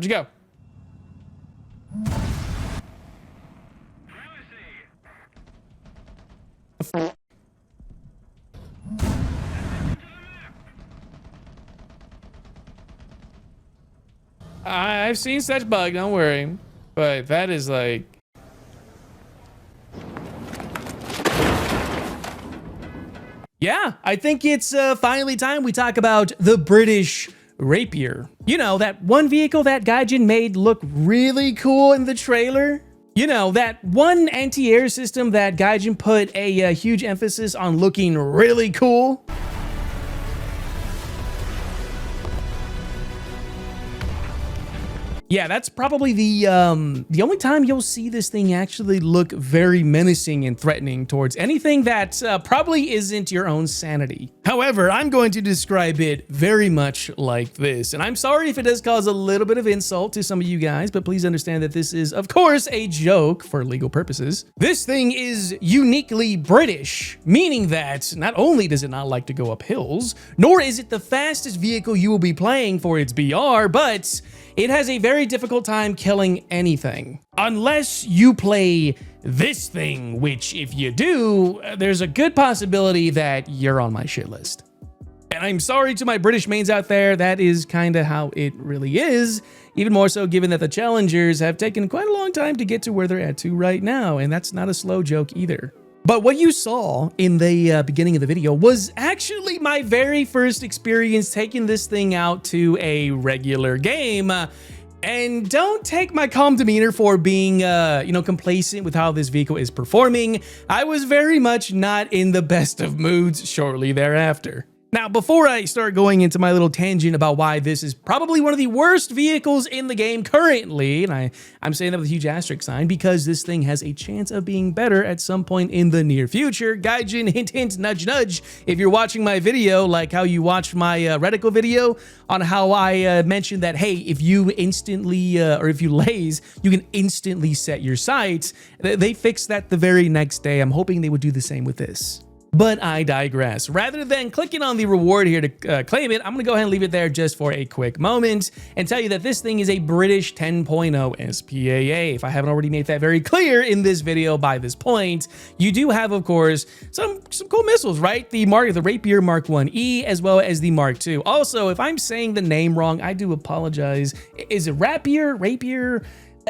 Where'd you go? I've seen such bug, don't worry. But that is like... Yeah, I think it's finally time we talk about the British Rapier. You know, that one vehicle that Gaijin made look really cool in the trailer? You know, that one anti-air system that Gaijin put a huge emphasis on looking really cool? Yeah, that's probably the only time you'll see this thing actually look very menacing and threatening towards anything that probably isn't your own sanity. However, I'm going to describe it very much like this, and I'm sorry if it does cause a little bit of insult to some of you guys, but please understand that this is, of course, a joke for legal purposes. This thing is uniquely British, meaning that not only does it not like to go up hills, nor is it the fastest vehicle you will be playing for its BR, but it has a very difficult time killing anything. Unless you play this thing, which if you do, there's a good possibility that you're on my shit list. And I'm sorry to my British mains out there, that is kind of how it really is. Even more so given that the challengers have taken quite a long time to get to where they're at to right now, and that's not a slow joke either. But what you saw in the beginning of the video was actually my very first experience taking this thing out to a regular game. And don't take my calm demeanor for being, complacent with how this vehicle is performing. I was very much not in the best of moods shortly thereafter. Now, before I start going into my little tangent about why this is probably one of the worst vehicles in the game currently, and I'm saying that with a huge asterisk sign because this thing has a chance of being better at some point in the near future. Gaijin, hint, hint, nudge, nudge. If you're watching my video, like how you watched my reticle video on how I mentioned that, hey, if you instantly, or if you laze, you can instantly set your sights. They fixed that the very next day. I'm hoping they would do the same with this. But I digress. Rather than clicking on the reward here to claim it, I'm gonna go ahead and leave it there just for a quick moment and tell you that this thing is a British 10.0 SPAA. If I haven't already made that very clear in this video by this point, you do have, of course, some cool missiles, right? The Rapier Mark 1E as well as the Mark 2. Also, if I'm saying the name wrong, I do apologize. Is it Rapier? Rapier?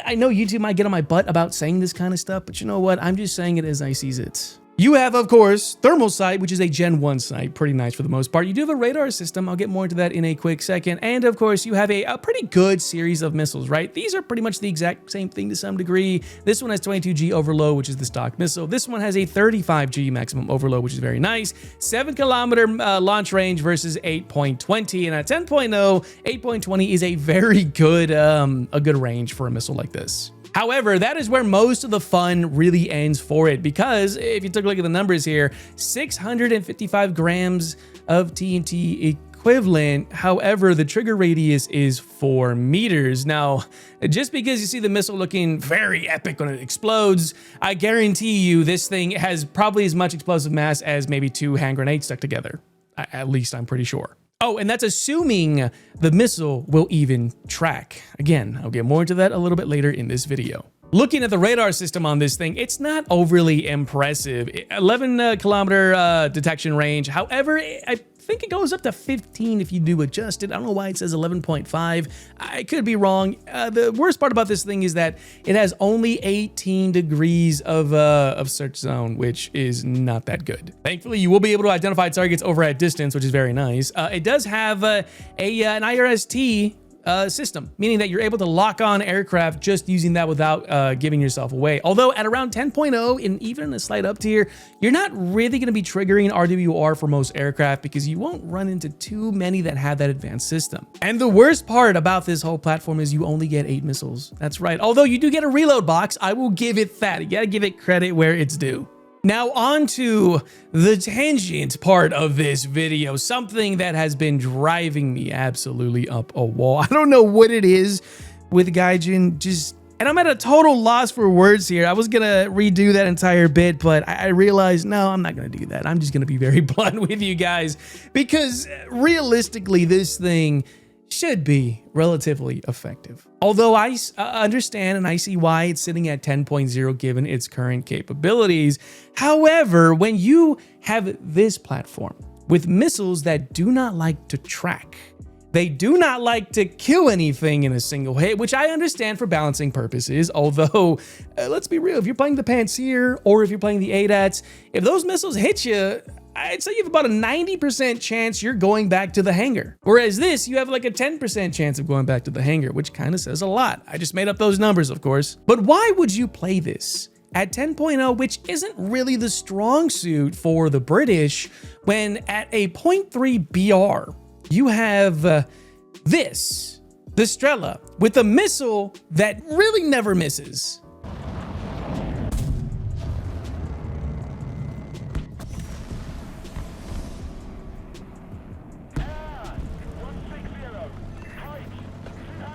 I know YouTube might get on my butt about saying this kind of stuff, but you know what? I'm just saying it as I sees it. You have, of course, thermal sight, which is a Gen 1 sight. Pretty nice for the most part. You do have a radar system. I'll get more into that in a quick second. And, of course, you have a pretty good series of missiles, right? These are pretty much the exact same thing to some degree. This one has 22G overload, which is the stock missile. This one has a 35G maximum overload, which is very nice. 7-kilometer launch range versus 8.20. And at 10.0, 8.20 is a very good, a good range for a missile like this. However, that is where most of the fun really ends for it, because if you took a look at the numbers here, 655 grams of TNT equivalent. However, the trigger radius is 4 meters. Now, just because you see the missile looking very epic when it explodes, I guarantee you this thing has probably as much explosive mass as maybe 2 hand grenades stuck together. At least I'm pretty sure. Oh, and that's assuming the missile will even track. Again, I'll get more into that a little bit later in this video. Looking at the radar system on this thing, it's not overly impressive. 11-kilometer detection range. However, I think it goes up to 15 if you do adjust it. I don't know why it says 11.5. I could be wrong. The worst part about this thing is that it has only 18 degrees of search zone, which is not that good. Thankfully, you will be able to identify targets over at distance, which is very nice. It does have an IRST system, meaning that you're able to lock on aircraft just using that without giving yourself away. Although at around 10.0 and even in a slight up tier, you're not really going to be triggering RWR for most aircraft because you won't run into too many that have that advanced system. And the worst part about this whole platform is you only get 8 missiles. That's right. Although you do get a reload box, I will give it that. You got to give it credit where it's due. Now on to the tangent part of this video, something that has been driving me absolutely up a wall. I don't know what it is with Gaijin, and I'm at a total loss for words here. I was gonna redo that entire bit, but I realized, no, I'm not gonna do that. I'm just gonna be very blunt with you guys, because realistically, this thing should be relatively effective. Although I understand and I see why it's sitting at 10.0 given its current capabilities. However, when you have this platform with missiles that do not like to track, they do not like to kill anything in a single hit, which I understand for balancing purposes. Although, let's be real, if you're playing the Pantsir or if you're playing the ADATs, if those missiles hit you, I'd say you have about a 90% chance you're going back to the hangar. Whereas this, you have like a 10% chance of going back to the hangar, which kind of says a lot. I just made up those numbers, of course. But why would you play this at 10.0, which isn't really the strong suit for the British, when at a 0.3 BR, you have this, the Strela, with a missile that really never misses.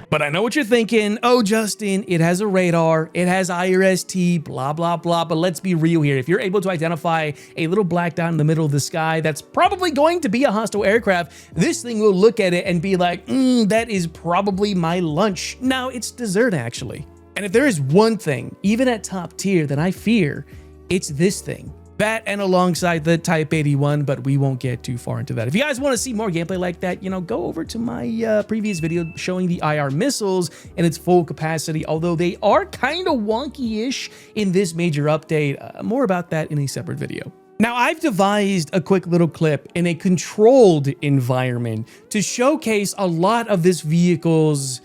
But I know what you're thinking. Oh, Justin, it has a radar, it has IRST, blah, blah, blah. But let's be real here. If you're able to identify a little black dot in the middle of the sky, that's probably going to be a hostile aircraft. This thing will look at it and be like, that is probably my lunch. Now it's dessert, actually. And if there is one thing, even at top tier, that I fear, it's this thing. That and alongside the Type 81, but we won't get too far into that. If you guys want to see more gameplay like that, you know, go over to my previous video showing the IR missiles in its full capacity, although they are kind of wonky-ish in this major update. More about that in a separate video. Now, I've devised a quick little clip in a controlled environment to showcase a lot of this vehicle's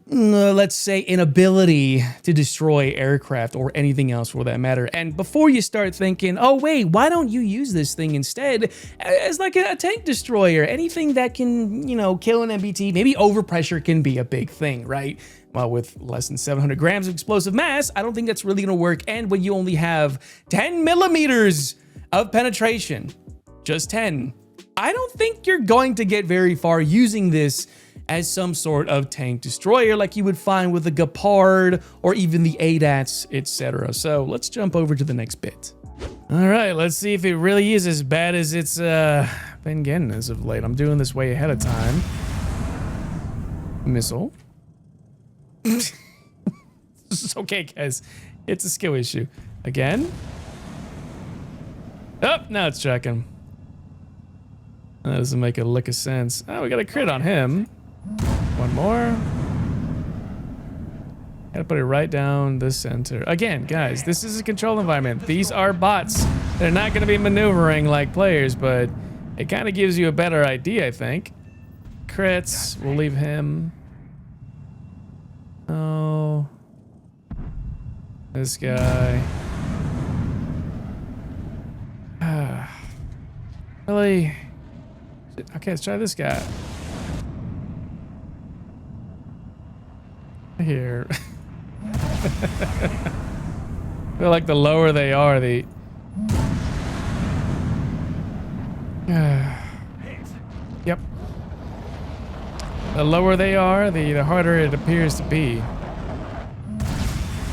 let's say inability to destroy aircraft or anything else for that matter. And before you start thinking, oh wait, why don't you use this thing instead as like a tank destroyer? Anything that can, you know, kill an MBT, maybe overpressure can be a big thing, right? Well, with less than 700 grams of explosive mass, I don't think that's really gonna work. And when you only have 10 millimeters of penetration, just 10, I don't think you're going to get very far using this as some sort of tank destroyer like you would find with the Gepard or even the ADATs, etc. So let's jump over to the next bit. All right, let's see if it really is as bad as it's been getting as of late. I'm doing this way ahead of time. Missile. It's okay, guys. It's a skill issue. Again. Oh, now it's tracking. That doesn't make a lick of sense. Oh, we got a crit on him. One more. Gotta put it right down the center. Again, guys, this is a control environment. These are bots. They're not gonna be maneuvering like players, but it kind of gives you a better idea, I think. Crits, we'll leave him. Oh. This guy. Really? Okay, let's try this guy. Here. I feel like the lower they are, the... Yep. The lower they are, the harder it appears to be.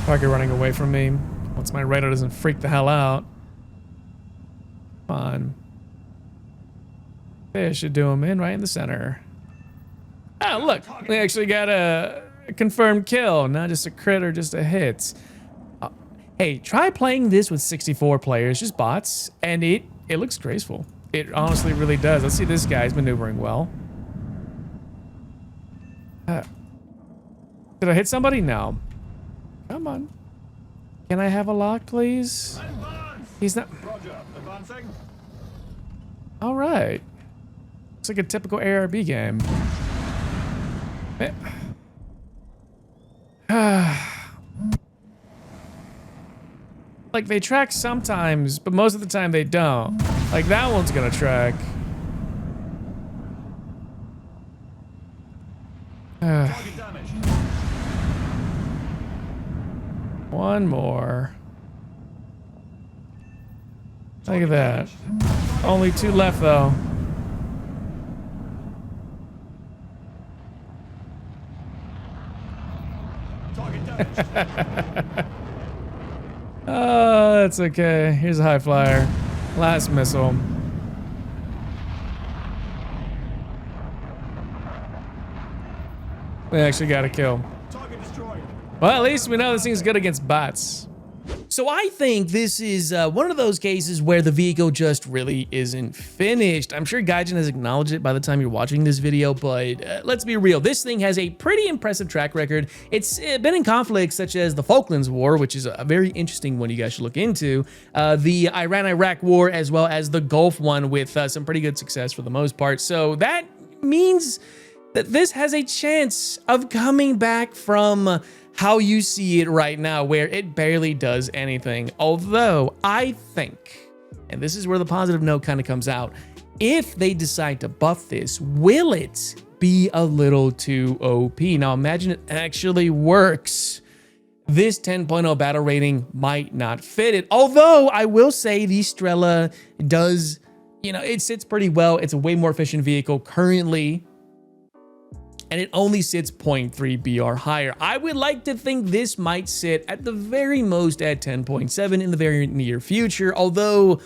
Target running away from me. Once my radar doesn't freak the hell out. Come on. They should do him in right in the center. Oh, look. We actually got a confirmed kill, not just a crit or just a hit. Hey, try playing this with 64 players, just bots, and it looks graceful. It honestly really does. Let's see this guy's maneuvering well. Did I hit somebody? No. Come on. Can I have a lock, please? He's not... All right. Looks like a typical ARB game. Like, they track sometimes, but most of the time they don't. Like, that one's gonna track. One more. Look at that. Only 2 left, though. Oh, that's okay. Here's a high flyer. Last missile. We actually got a kill. Well, at least we know this thing's good against bots. So I think this is one of those cases where the vehicle just really isn't finished. I'm sure Gaijin has acknowledged it by the time you're watching this video, but let's be real. This thing has a pretty impressive track record. It's been in conflicts such as the Falklands War, which is a very interesting one you guys should look into, the Iran-Iraq War, as well as the Gulf one with some pretty good success for the most part. So that means that this has a chance of coming back from how you see it right now, where it barely does anything. Although I think, and this is where the positive note kind of comes out, if they decide to buff this, will it be a little too OP? Now imagine it actually works. This 10.0 battle rating might not fit it. Although I will say the Strela does, you know, it sits pretty well. It's a way more efficient vehicle currently, and it only sits 0.3 BR higher. I would like to think this might sit at the very most at 10.7 in the very near future, although,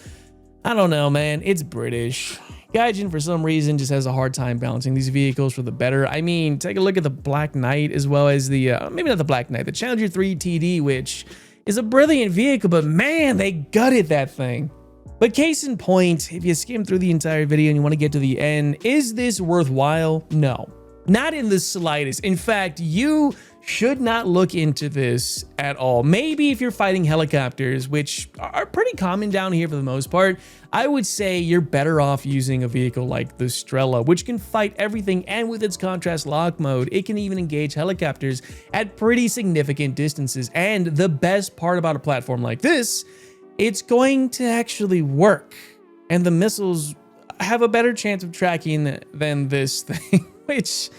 I don't know, man, it's British. Gaijin, for some reason, just has a hard time balancing these vehicles for the better. I mean, take a look at the Black Knight, as well as the, maybe not the Black Knight, the Challenger 3 TD, which is a brilliant vehicle, but man, they gutted that thing. But case in point, if you skim through the entire video and you want to get to the end, is this worthwhile? No. Not in the slightest. In fact, you should not look into this at all. Maybe if you're fighting helicopters, which are pretty common down here for the most part, I would say you're better off using a vehicle like the Strela, which can fight everything, and with its contrast lock mode, it can even engage helicopters at pretty significant distances. And the best part about a platform like this, it's going to actually work. And the missiles have a better chance of tracking than this thing. Which,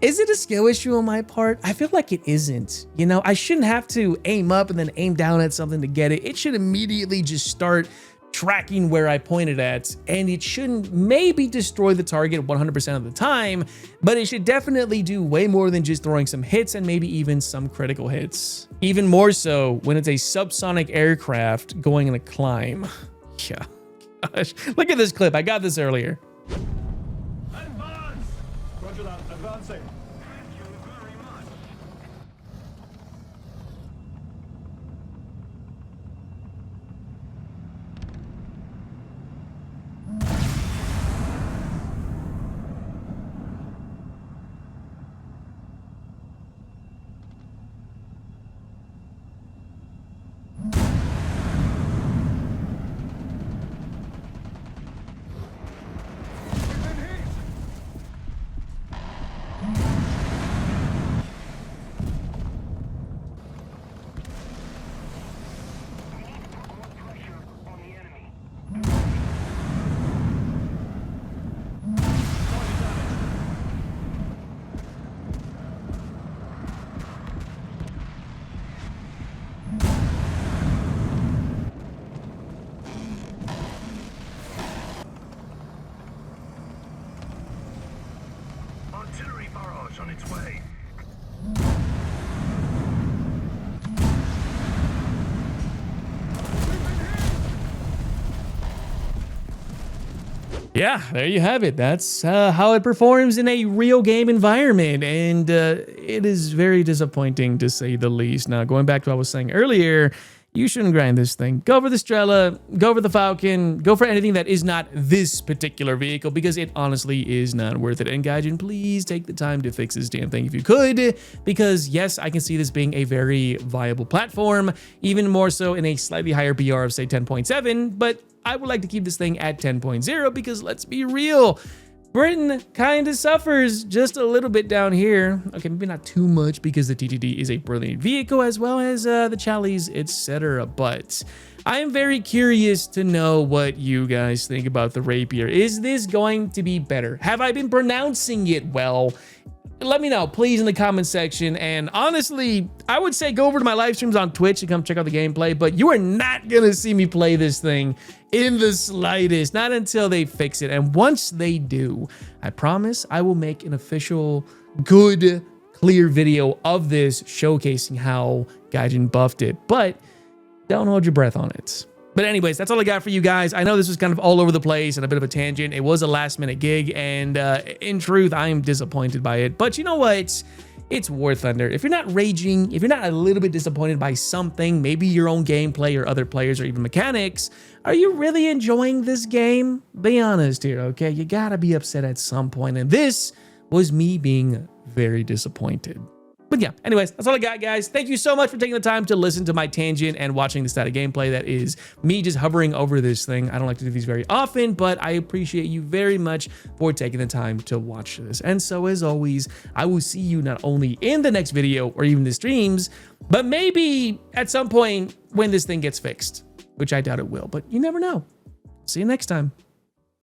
is it a skill issue on my part? I feel like it isn't. You know, I shouldn't have to aim up and then aim down at something to get it. It should immediately just start tracking where I pointed at, and it shouldn't maybe destroy the target 100% of the time, but it should definitely do way more than just throwing some hits and maybe even some critical hits. Even more so when it's a subsonic aircraft going in a climb. Yeah, gosh, look at this clip. I got this earlier. Advancing. Artillery barrage on its way. Yeah, there you have it. That's how it performs in a real game environment, and it is very disappointing to say the least. Now, going back to what I was saying earlier, you shouldn't grind this thing. Go for the Strela, go for the Falcon, go for anything that is not this particular vehicle, because it honestly is not worth it. And Gaijin, please take the time to fix this damn thing if you could, because yes, I can see this being a very viable platform, even more so in a slightly higher BR of say 10.7, but I would like to keep this thing at 10.0 because let's be real, Britain kind of suffers just a little bit down here. Okay, maybe not too much because the TTD is a brilliant vehicle, as well as the Challies, etc. But I am very curious to know what you guys think about the Rapier. Is this going to be better? Have I been pronouncing it well? Let me know, please, in the comment section. And honestly, I would say go over to my live streams on Twitch and come check out the gameplay, but you are not gonna see me play this thing in the slightest, not until they fix it. And once they do, I promise I will make an official, good, clear video of this showcasing how Gaijin buffed it, but don't hold your breath on it. But anyways, that's all I got for you guys. I know this was kind of all over the place and a bit of a tangent. It was a last minute gig, and in truth, I am disappointed by it. But you know what? it's War Thunder. If you're not raging, if you're not a little bit disappointed by something, maybe your own gameplay or other players or even mechanics, are you really enjoying this game? Be honest here, okay? You gotta be upset at some point, and this was me being very disappointed. But yeah, anyways, that's all I got, guys. Thank you so much for taking the time to listen to my tangent and watching the static gameplay that is me just hovering over this thing. I don't like to do these very often, but I appreciate you very much for taking the time to watch this. And so as always, I will see you not only in the next video or even the streams, but maybe at some point when this thing gets fixed, which I doubt it will, but you never know. See you next time.